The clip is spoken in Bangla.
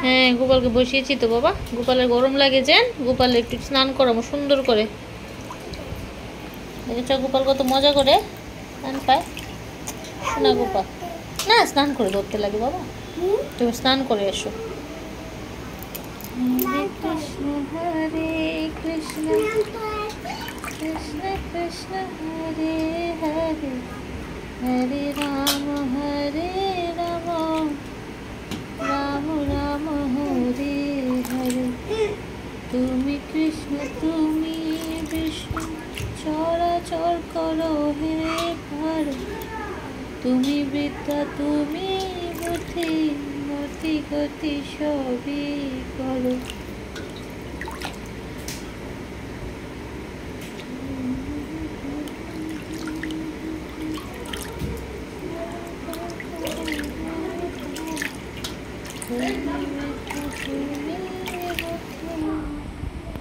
হ্যাঁ গোপালকে বসিয়েছি তো বাবা, গোপালের গরম লাগে যে, গোপাল একটু স্নান করাবো সুন্দর করে। দেখেছ গোপাল কত মজা করে স্নান পায়। শোনা গোপাল, না স্নান করে ধরতে লাগে বাবা, তুমি স্নান করে এসো। হরে কৃষ্ণ হরে কৃষ্ণ কৃষ্ণ কৃষ্ণ হরে হরে, হরে রাম রাম রাম হরে হরে। তুমি কৃষ্ণ তুমি বিষ্ণু, চরাচর করো হে হরে। তুমি বিদ্যা তুমি বুদ্ধি, মতি গতি সবই করো। তুমি